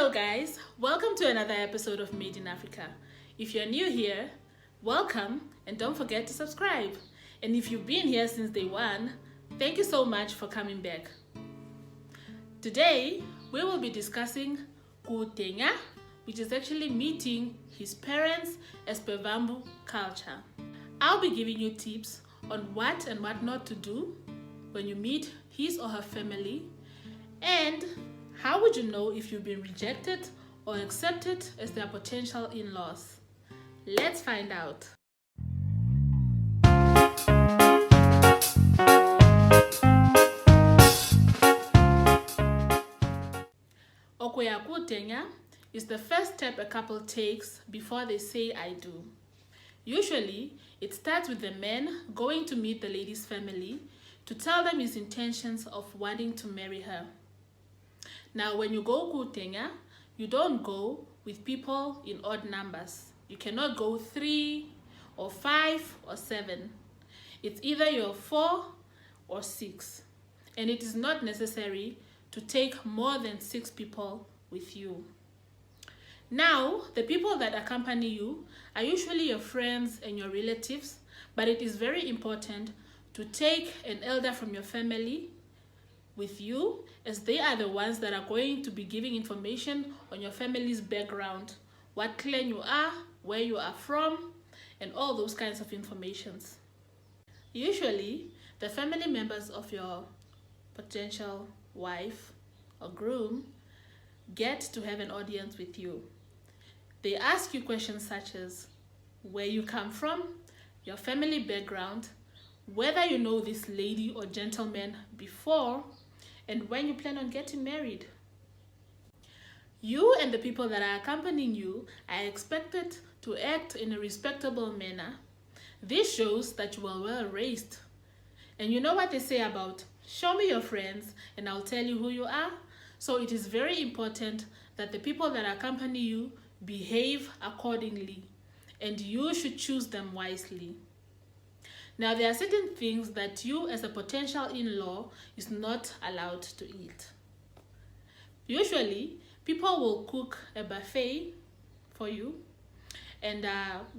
Hello guys, welcome to another episode of Made in Africa. If you're new here, welcome and don't forget to subscribe. And if you've been here since day one, thank you so much for coming back. Today, we will be discussing Kuutenya, which is actually meeting his parents as per Vambu culture. I'll be giving you tips on what and what not to do when you meet his or her family, and how would you know if you've been rejected or accepted as their potential in-laws? Let's find out. Okuya Kuutenya is the first step a couple takes before they say I do. Usually, it starts with the man going to meet the lady's family to tell them his intentions of wanting to marry her. Now, when you go Kuutenya, you don't go with people in odd numbers. You cannot go 3 or 5 or 7. It's either you're 4 or 6. And it is not necessary to take more than 6 people with you. Now, the people that accompany you are usually your friends and your relatives, but it is very important to take an elder from your family with you, as they are the ones that are going to be giving information on your family's background, what clan you are, where you are from, and all those kinds of informations. Usually, the family members of your potential wife or groom get to have an audience with you. They ask you questions such as where you come from, your family background, whether you know this lady or gentleman before, and when you plan on getting married. You and the people that are accompanying you are expected to act in a respectable manner. This shows that you are well raised. And you know what they say about, show me your friends and I'll tell you who you are? So it is very important that the people that accompany you behave accordingly, and you should choose them wisely. Now, there are certain things that you as a potential in-law is not allowed to eat. Usually, people will cook a buffet for you, and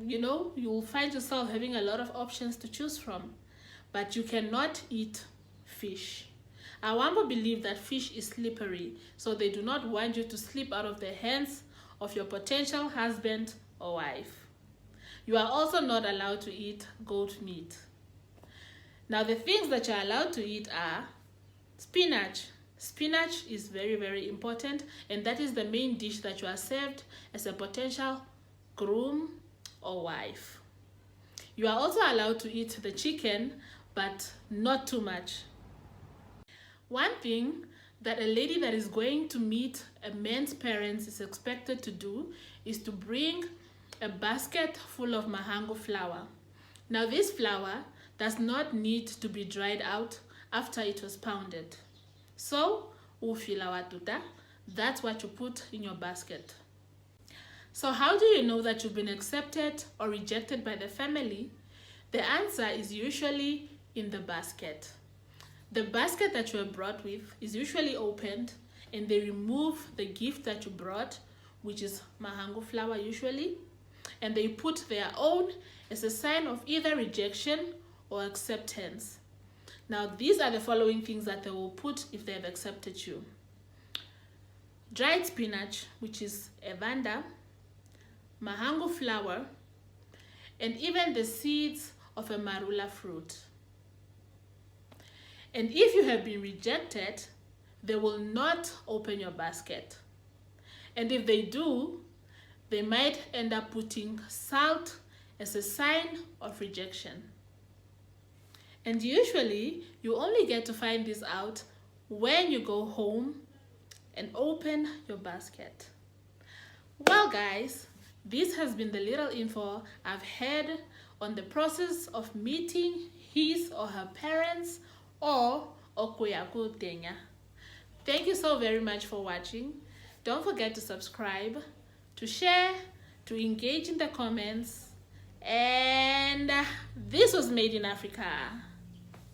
you'll find yourself having a lot of options to choose from, but you cannot eat fish. Awambo believe that fish is slippery, so they do not want you to slip out of the hands of your potential husband or wife. You are also not allowed to eat goat meat. Now, the things that you're allowed to eat are spinach. Spinach is very, very important, and that is the main dish that you are served as a potential groom or wife. You are also allowed to eat the chicken, but not too much. One thing that a lady that is going to meet a man's parents is expected to do is to bring a basket full of mahango flour. Now, this flour does not need to be dried out after it was pounded. So, ufilawatuta, that's what you put in your basket. So how do you know that you've been accepted or rejected by the family? The answer is usually in the basket. The basket that you are brought with is usually opened, and they remove the gift that you brought, which is mahango flour usually, and they put their own as a sign of either rejection or acceptance. Now, these are the following things that they will put if they have accepted you: dried spinach, which is evanda, mahango flour, and even the seeds of a marula fruit. And if you have been rejected, they will not open your basket. And if they do, they might end up putting salt as a sign of rejection. And usually, you only get to find this out when you go home and open your basket. Well, guys, this has been the little info I've had on the process of meeting his or her parents or Okuya Kuutenya. Thank you so very much for watching. Don't forget to subscribe, to share, to engage in the comments. And this was Made in Africa.